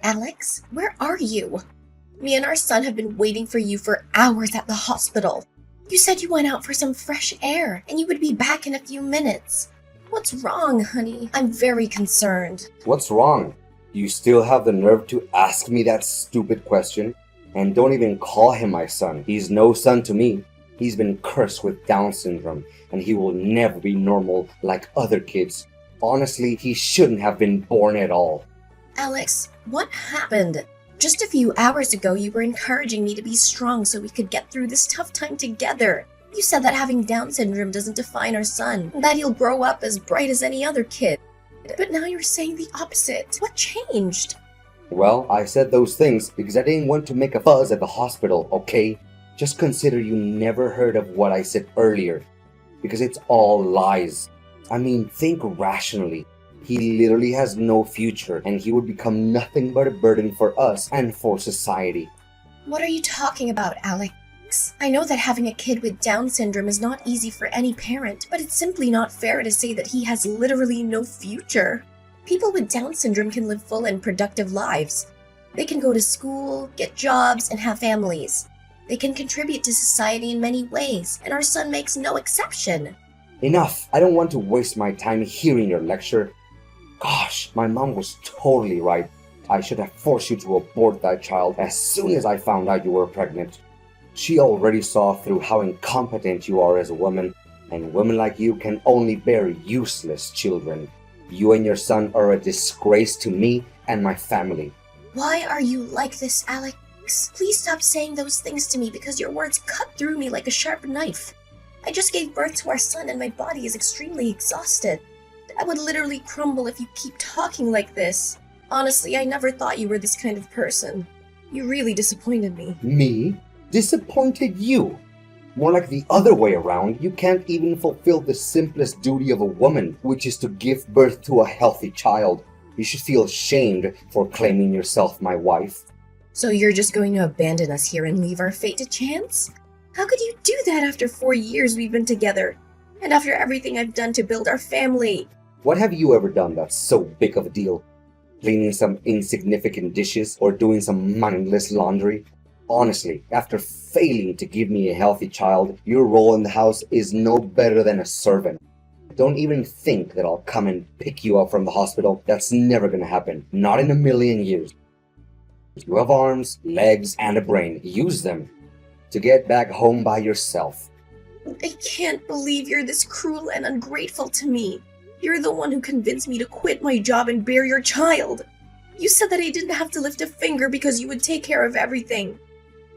Alex, where are you? Me and our son have been waiting for you for hours at the hospital. You said you went out for some fresh air and you would be back in a few minutes. What's wrong, honey? I'm very concerned. What's wrong? You still have the nerve to ask me that stupid question? And don't even call him my son. He's no son to me. He's been cursed with Down syndrome, and he will never be normal like other kids. Honestly, he shouldn't have been born at all. Alex, what happened? Just a few hours ago, you were encouraging me to be strong so we could get through this tough time together. You said that having Down syndrome doesn't define our son, and that he'll grow up as bright as any other kid. But now you're saying the opposite. What changed? Well, I said those things because I didn't want to make a fuss at the hospital, okay? Just consider you never heard of what I said earlier, because it's all lies. I mean, think rationally. He literally has no future, and he would become nothing but a burden for us and for society. What are you talking about, Alex? I know that having a kid with Down syndrome is not easy for any parent, but it's simply not fair to say that he has literally no future. People with Down syndrome can live full and productive lives. They can go to school, get jobs, and have families. They can contribute to society in many ways, and our son makes no exception. Enough! I don't want to waste my time hearing your lecture. Gosh, my mom was totally right. I should have forced you to abort that child as soon as I found out you were pregnant. She already saw through how incompetent you are as a woman, and women like you can only bear useless children. You and your son are a disgrace to me and my family. Why are you like this, Alex? Please stop saying those things to me because your words cut through me like a sharp knife. I just gave birth to our son and my body is extremely exhausted. I would literally crumble if you keep talking like this. Honestly, I never thought you were this kind of person. You really disappointed me. Me? Disappointed you? More like the other way around. You can't even fulfill the simplest duty of a woman, which is to give birth to a healthy child. You should feel ashamed for claiming yourself my wife. So you're just going to abandon us here and leave our fate to chance? How could you do that after 4 years we've been together? And after everything I've done to build our family? What have you ever done that's so big of a deal? Cleaning some insignificant dishes or doing some mindless laundry? Honestly, after failing to give me a healthy child, your role in the house is no better than a servant. Don't even think that I'll come and pick you up from the hospital. That's never gonna happen. Not in a million years. You have arms, legs, and a brain. Use them to get back home by yourself. I can't believe you're this cruel and ungrateful to me. You're the one who convinced me to quit my job and bear your child. You said that I didn't have to lift a finger because you would take care of everything.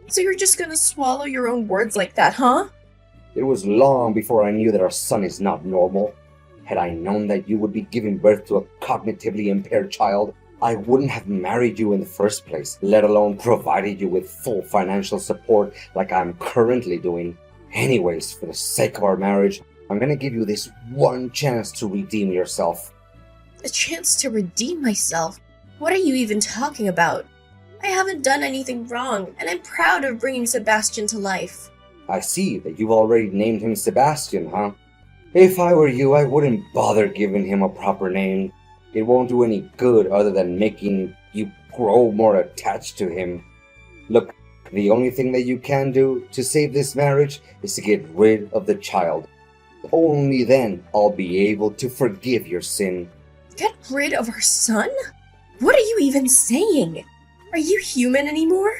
So you're just gonna swallow your own words like that, huh? It was long before I knew that our son is not normal. Had I known that you would be giving birth to a cognitively impaired child, I wouldn't have married you in the first place, let alone provided you with full financial support like I'm currently doing. Anyways, for the sake of our marriage, I'm gonna give you this one chance to redeem yourself. A chance to redeem myself? What are you even talking about? I haven't done anything wrong, and I'm proud of bringing Sebastian to life. I see that you've already named him Sebastian, huh? If I were you, I wouldn't bother giving him a proper name. It won't do any good other than making you grow more attached to him. Look, the only thing that you can do to save this marriage is to get rid of the child. Only then I'll be able to forgive your sin. Get rid of our son? What are you even saying? Are you human anymore?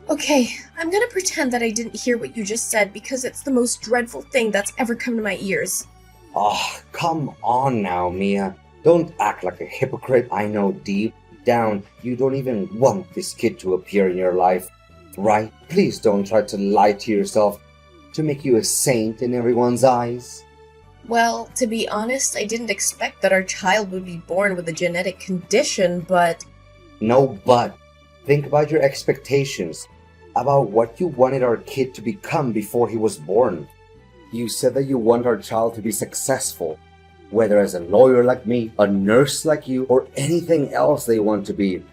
Okay, I'm gonna pretend that I didn't hear what you just said because it's the most dreadful thing that's ever come to my ears. Oh, come on now, Mia. Don't act like a hypocrite. I know deep down you don't even want this kid to appear in your life, right? Please don't try to lie to yourself to make you a saint in everyone's eyes. Well, to be honest, I didn't expect that our child would be born with a genetic condition, but... No but. Think about your expectations, about what you wanted our kid to become before he was born. You said that you want our child to be successful, whether as a lawyer like me, a nurse like you, or anything else they want to be.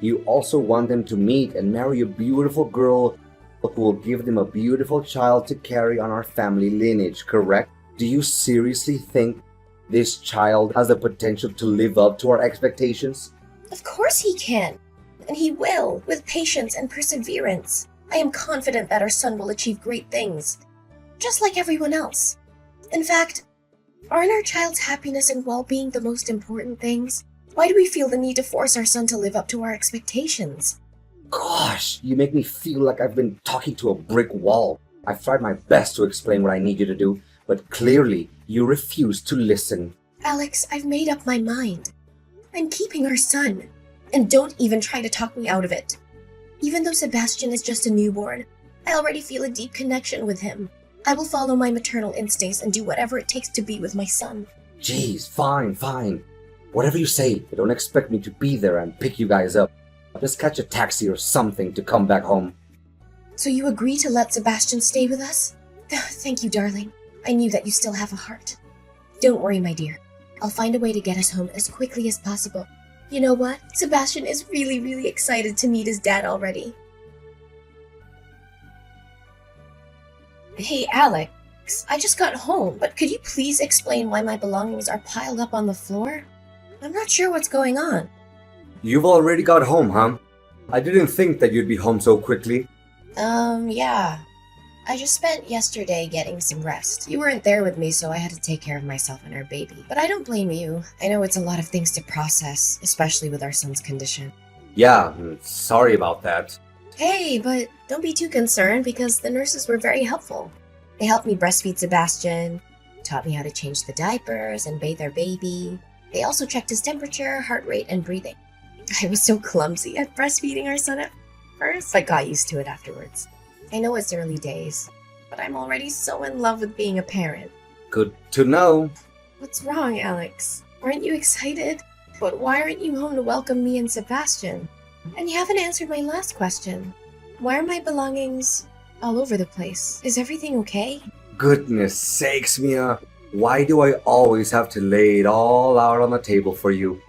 You also want them to meet and marry a beautiful girl who will give them a beautiful child to carry on our family lineage, correct? Do you seriously think this child has the potential to live up to our expectations? Of course he can. And he will, with patience and perseverance. I am confident that our son will achieve great things, just like everyone else. In fact, aren't our child's happiness and well-being the most important things? Why do we feel the need to force our son to live up to our expectations? Gosh, you make me feel like I've been talking to a brick wall. I've tried my best to explain what I need you to do, but clearly you refuse to listen. Alex, I've made up my mind. I'm keeping our son. And don't even try to talk me out of it. Even though Sebastian is just a newborn, I already feel a deep connection with him. I will follow my maternal instincts and do whatever it takes to be with my son. Jeez, fine. Whatever you say, but don't expect me to be there and pick you guys up. I'll just catch a taxi or something to come back home. So you agree to let Sebastian stay with us? Thank you, darling. I knew that you still have a heart. Don't worry, my dear. I'll find a way to get us home as quickly as possible. You know what? Sebastian is really excited to meet his dad already. Hey, Alex, I just got home, but could you please explain why my belongings are piled up on the floor? I'm not sure what's going on. You've already got home, huh? I didn't think that you'd be home so quickly. Yeah. I just spent yesterday getting some rest. You weren't there with me, so I had to take care of myself and our baby. But I don't blame you. I know it's a lot of things to process, especially with our son's condition. Yeah, sorry about that. Hey, but don't be too concerned because the nurses were very helpful. They helped me breastfeed Sebastian, taught me how to change the diapers and bathe our baby. They also checked his temperature, heart rate, and breathing. I was so clumsy at breastfeeding our son at first, but got used to it afterwards. I know it's early days, but I'm already so in love with being a parent. Good to know. What's wrong, Alex? Aren't you excited? But why aren't you home to welcome me and Sebastian? And you haven't answered my last question. Why are my belongings all over the place? Is everything okay? Goodness sakes, Mia. Why do I always have to lay it all out on the table for you?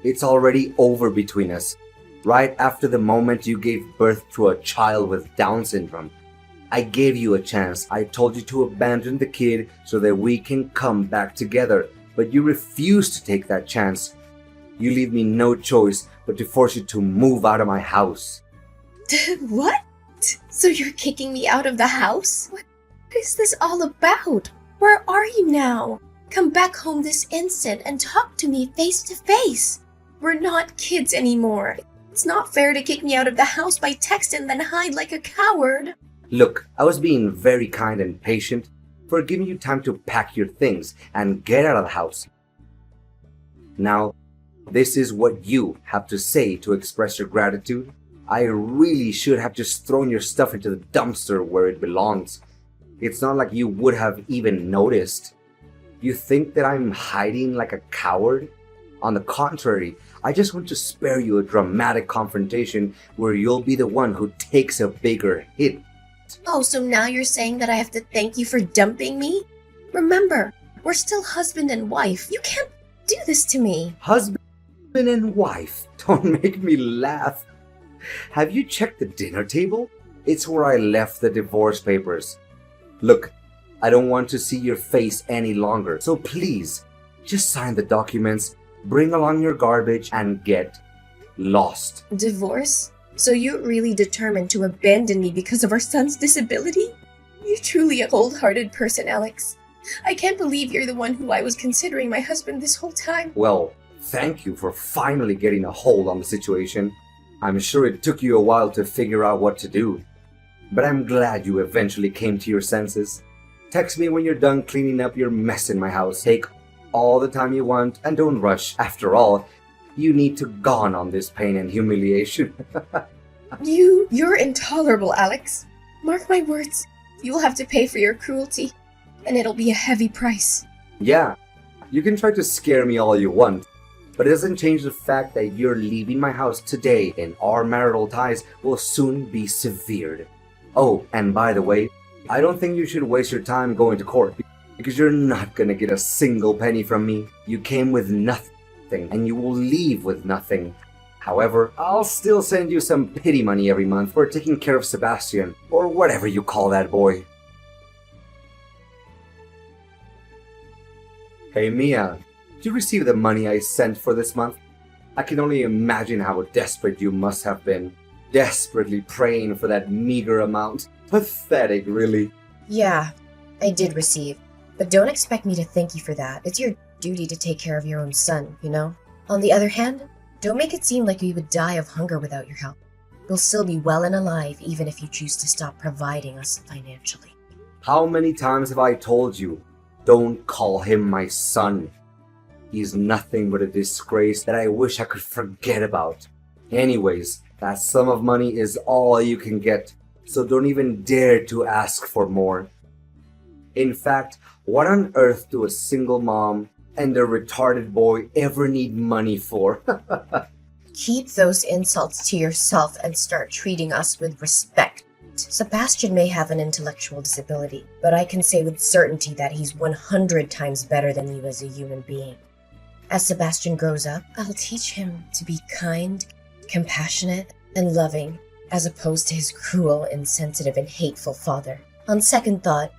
It's already over between us. Right after the moment you gave birth to a child with Down syndrome. I gave you a chance. I told you to abandon the kid so that we can come back together. But you refused to take that chance. You leave me no choice but to force you to move out of my house. What? So you're kicking me out of the house? What is this all about? Where are you now? Come back home this instant and talk to me face to face. We're not kids anymore. It's not fair to kick me out of the house by text and then hide like a coward. Look, I was being very kind and patient for giving you time to pack your things and get out of the house. Now, this is what you have to say to express your gratitude. I really should have just thrown your stuff into the dumpster where it belongs. It's not like you would have even noticed. You think that I'm hiding like a coward? On the contrary, I just want to spare you a dramatic confrontation where you'll be the one who takes a bigger hit. Oh, so now you're saying that I have to thank you for dumping me? Remember, we're still husband and wife. You can't do this to me. Husband and wife? Don't make me laugh. Have you checked the dinner table? It's where I left the divorce papers. Look, I don't want to see your face any longer, so please, just sign the documents, bring along your garbage, and get lost. Divorce? So you're really determined to abandon me because of our son's disability? You're truly a cold-hearted person, Alex. I can't believe you're the one who I was considering my husband this whole time. Well, thank you for finally getting a hold on the situation. I'm sure it took you a while to figure out what to do. But I'm glad you eventually came to your senses. Text me when you're done cleaning up your mess in my house. Take all the time you want and don't rush. After all, you need to gone on this pain and humiliation. You're intolerable, Alex. Mark my words. You'll have to pay for your cruelty, and it'll be a heavy price. Yeah, you can try to scare me all you want, but it doesn't change the fact that you're leaving my house today and our marital ties will soon be severed. Oh, and by the way, I don't think you should waste your time going to court because you're not gonna get a single penny from me. You came with nothing and you will leave with nothing. However, I'll still send you some pity money every month for taking care of Sebastian, or whatever you call that boy. Hey Mia, did you receive the money I sent for this month? I can only imagine how desperate you must have been. Desperately praying for that meager amount. Pathetic, really. Yeah, I did receive. But don't expect me to thank you for that. It's your duty to take care of your own son, you know? On the other hand, don't make it seem like we would die of hunger without your help. We'll still be well and alive even if you choose to stop providing us financially. How many times have I told you, don't call him my son? He's nothing but a disgrace that I wish I could forget about. Anyways, that sum of money is all you can get, so don't even dare to ask for more. In fact, what on earth do a single mom and a retarded boy ever need money for? Keep those insults to yourself and start treating us with respect. Sebastian may have an intellectual disability, but I can say with certainty that he's 100 times better than you as a human being. As Sebastian grows up, I'll teach him to be kind, compassionate, and loving, as opposed to his cruel, insensitive, and hateful father. On second thought,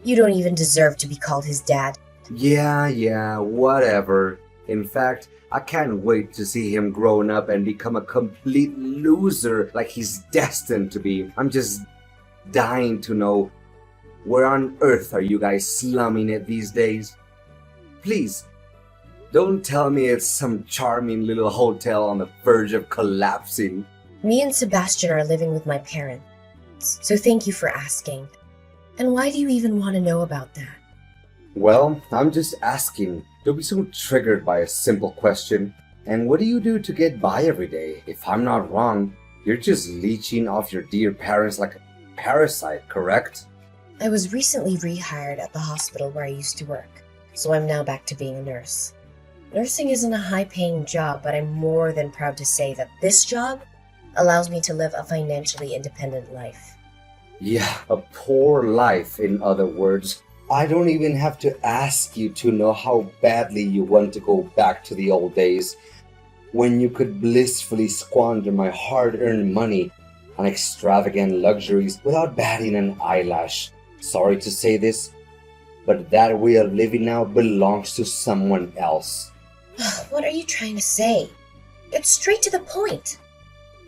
you don't even deserve to be called his dad. Yeah, whatever. In fact, I can't wait to see him grown up and become a complete loser like he's destined to be. I'm just dying to know, where on earth are you guys slumming it these days? Please, don't tell me it's some charming little hotel on the verge of collapsing. Me and Sebastian are living with my parents, so thank you for asking. And why do you even want to know about that? Well, I'm just asking. Don't be so triggered by a simple question. And what do you do to get by every day? If I'm not wrong, you're just leeching off your dear parents like a parasite, correct? I was recently rehired at the hospital where I used to work, so I'm now back to being a nurse. Nursing isn't a high-paying job, but I'm more than proud to say that this job allows me to live a financially independent life. Yeah, a poor life, in other words. I don't even have to ask you to know how badly you want to go back to the old days, when you could blissfully squander my hard-earned money on extravagant luxuries without batting an eyelash. Sorry to say this, but that way of living now belongs to someone else. What are you trying to say? Get straight to the point.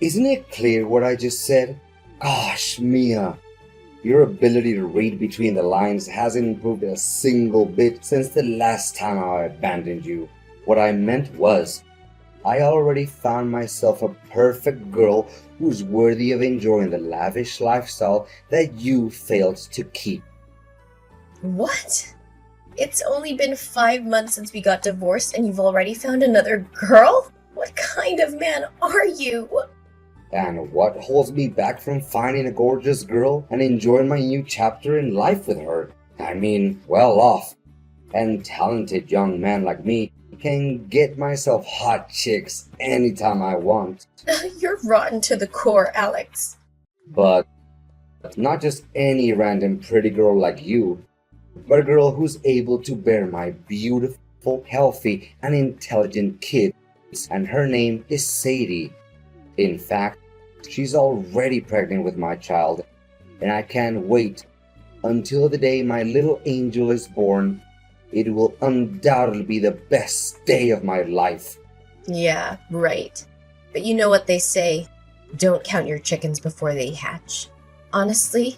Isn't it clear what I just said? Gosh, Mia, your ability to read between the lines hasn't improved a single bit since the last time I abandoned you. What I meant was, I already found myself a perfect girl who's worthy of enjoying the lavish lifestyle that you failed to keep. What? It's only been 5 months since we got divorced and you've already found another girl? What kind of man are you? And what holds me back from finding a gorgeous girl and enjoying my new chapter in life with her? I mean, well-off and talented young man like me can get myself hot chicks anytime I want. You're rotten to the core, Alex. But not just any random pretty girl like you, but a girl who's able to bear my beautiful, healthy, and intelligent kids. And her name is Sadie. In fact, she's already pregnant with my child, and I can't wait until the day my little angel is born. It will undoubtedly be the best day of my life. Yeah, right. But you know what they say, don't count your chickens before they hatch. Honestly,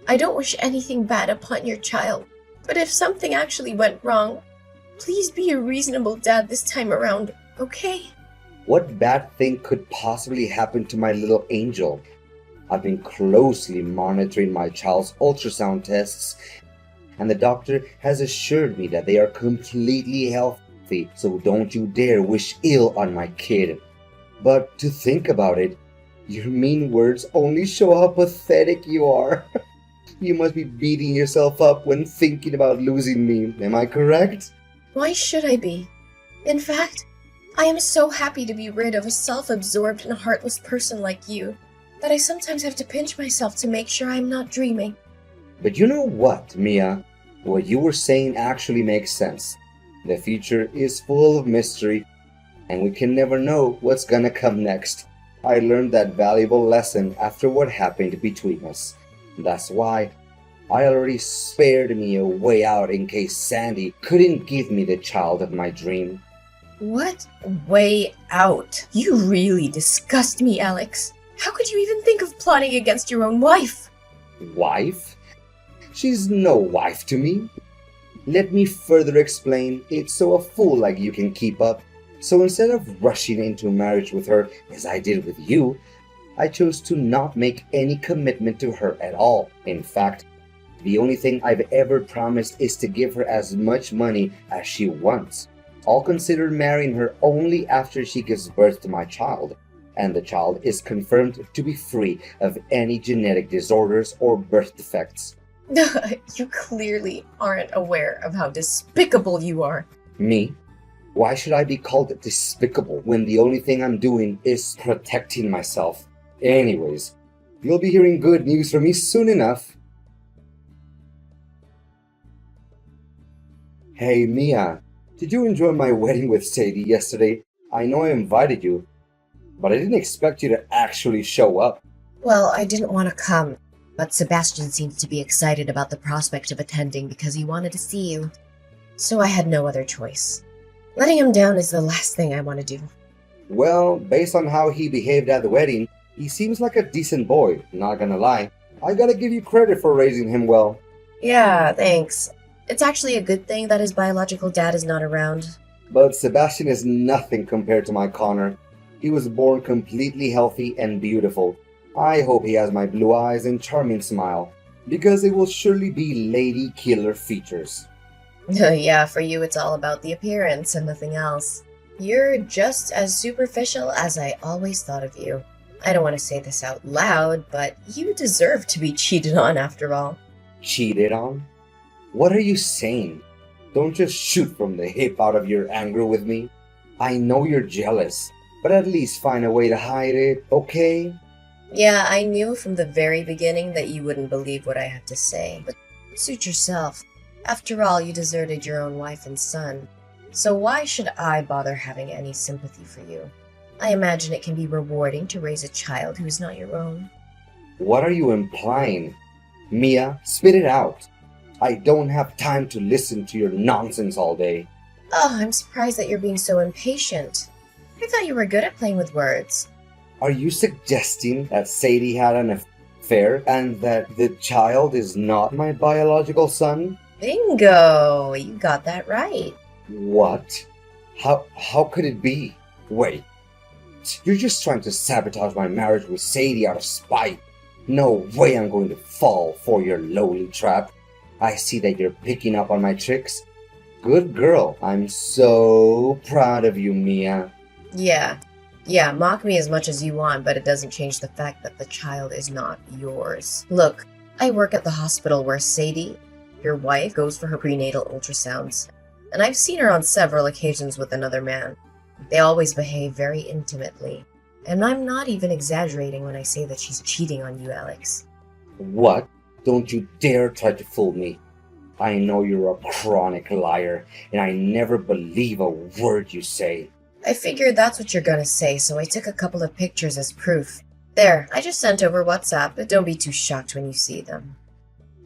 I don't wish anything bad upon your child, but if something actually went wrong, please be a reasonable dad this time around, okay? What bad thing could possibly happen to my little angel? I've been closely monitoring my child's ultrasound tests, and the doctor has assured me that they are completely healthy, so don't you dare wish ill on my kid. But to think about it, your mean words only show how pathetic you are. You must be beating yourself up when thinking about losing me, am I correct? Why should I be? In fact, I am so happy to be rid of a self-absorbed and heartless person like you that I sometimes have to pinch myself to make sure I'm not dreaming. But you know what, Mia? What you were saying actually makes sense. The future is full of mystery, and we can never know what's gonna come next. I learned that valuable lesson after what happened between us. That's why I already spared me a way out in case Sandy couldn't give me the child of my dream. What way out? You really disgust me, Alex. How could you even think of plotting against your own wife? Wife? She's no wife to me. Let me further explain. It's so a fool like you can keep up. So instead of rushing into marriage with her, as I did with you, I chose to not make any commitment to her at all. In fact, the only thing I've ever promised is to give her as much money as she wants. I'll consider marrying her only after she gives birth to my child, and the child is confirmed to be free of any genetic disorders or birth defects. You clearly aren't aware of how despicable you are. Me? Why should I be called despicable when the only thing I'm doing is protecting myself? Anyways, you'll be hearing good news from me soon enough. Hey Mia, did you enjoy my wedding with Sadie yesterday? I know I invited you, but I didn't expect you to actually show up. Well, I didn't want to come, but Sebastian seems to be excited about the prospect of attending because he wanted to see you. So I had no other choice. Letting him down is the last thing I want to do. Well, based on how he behaved at the wedding, he seems like a decent boy, not gonna lie. I gotta give you credit for raising him well. Yeah, thanks. It's actually a good thing that his biological dad is not around. But Sebastian is nothing compared to my Connor. He was born completely healthy and beautiful. I hope he has my blue eyes and charming smile, because it will surely be lady killer features. Yeah, for you it's all about the appearance and nothing else. You're just as superficial as I always thought of you. I don't want to say this out loud, but you deserve to be cheated on after all. Cheated on? What are you saying? Don't just shoot from the hip out of your anger with me. I know you're jealous, but at least find a way to hide it, okay? Yeah, I knew from the very beginning that you wouldn't believe what I had to say, but suit yourself. After all, you deserted your own wife and son, so why should I bother having any sympathy for you? I imagine it can be rewarding to raise a child who is not your own. What are you implying? Mia, spit it out. I don't have time to listen to your nonsense all day. Oh, I'm surprised that you're being so impatient. I thought you were good at playing with words. Are you suggesting that Sadie had an affair and that the child is not my biological son? Bingo! You got that right. What? How could it be? Wait. You're just trying to sabotage my marriage with Sadie out of spite. No way I'm going to fall for your lowly trap. I see that you're picking up on my tricks. Good girl. I'm so proud of you, Mia. Yeah, mock me as much as you want, but it doesn't change the fact that the child is not yours. Look, I work at the hospital where Sadie, your wife, goes for her prenatal ultrasounds, and I've seen her on several occasions with another man. They always behave very intimately, and I'm not even exaggerating when I say that she's cheating on you, Alex. What? Don't you dare try to fool me. I know you're a chronic liar, and I never believe a word you say. I figured that's what you're gonna say, so I took a couple of pictures as proof. There, I just sent over WhatsApp, but don't be too shocked when you see them.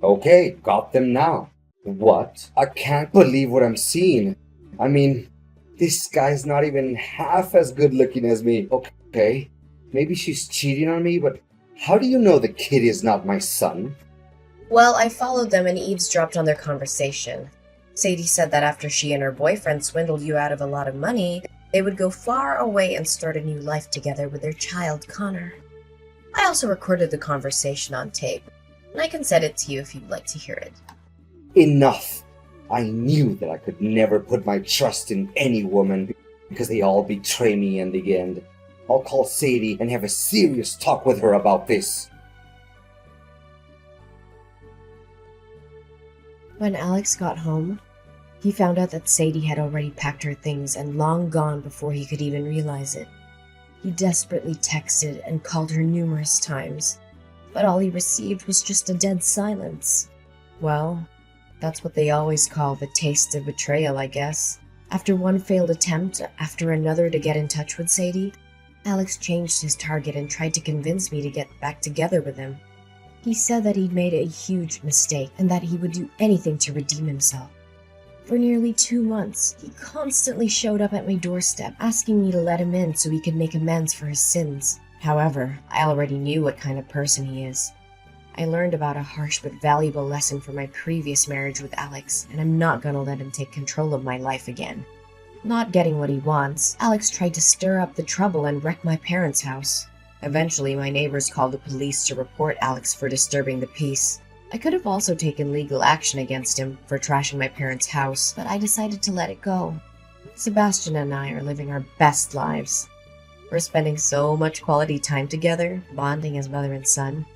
Okay, got them now. What? I can't believe what I'm seeing. I mean, this guy's not even half as good looking as me. Okay, maybe she's cheating on me, but how do you know the kid is not my son? Well, I followed them and eavesdropped on their conversation. Sadie said that after she and her boyfriend swindled you out of a lot of money, they would go far away and start a new life together with their child, Connor. I also recorded the conversation on tape, and I can send it to you if you'd like to hear it. Enough! I knew that I could never put my trust in any woman because they all betray me in the end. I'll call Sadie and have a serious talk with her about this. When Alex got home, he found out that Sadie had already packed her things and long gone before he could even realize it. He desperately texted and called her numerous times, but all he received was just a dead silence. Well, that's what they always call the taste of betrayal, I guess. After one failed attempt after another to get in touch with Sadie, Alex changed his target and tried to convince me to get back together with him. He said that he'd made a huge mistake and that he would do anything to redeem himself. For nearly 2 months, he constantly showed up at my doorstep, asking me to let him in so he could make amends for his sins. However, I already knew what kind of person he is. I learned about a harsh but valuable lesson from my previous marriage with Alex, and I'm not gonna let him take control of my life again. Not getting what he wants, Alex tried to stir up the trouble and wreck my parents' house. Eventually, my neighbors called the police to report Alex for disturbing the peace. I could have also taken legal action against him for trashing my parents' house, but I decided to let it go. Sebastian and I are living our best lives. We're spending so much quality time together, bonding as mother and son.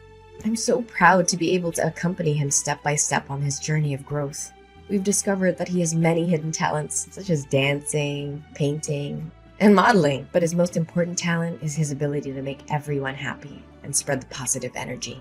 I'm so proud to be able to accompany him step by step on his journey of growth. We've discovered that he has many hidden talents, such as dancing, painting, and modeling, but his most important talent is his ability to make everyone happy and spread the positive energy.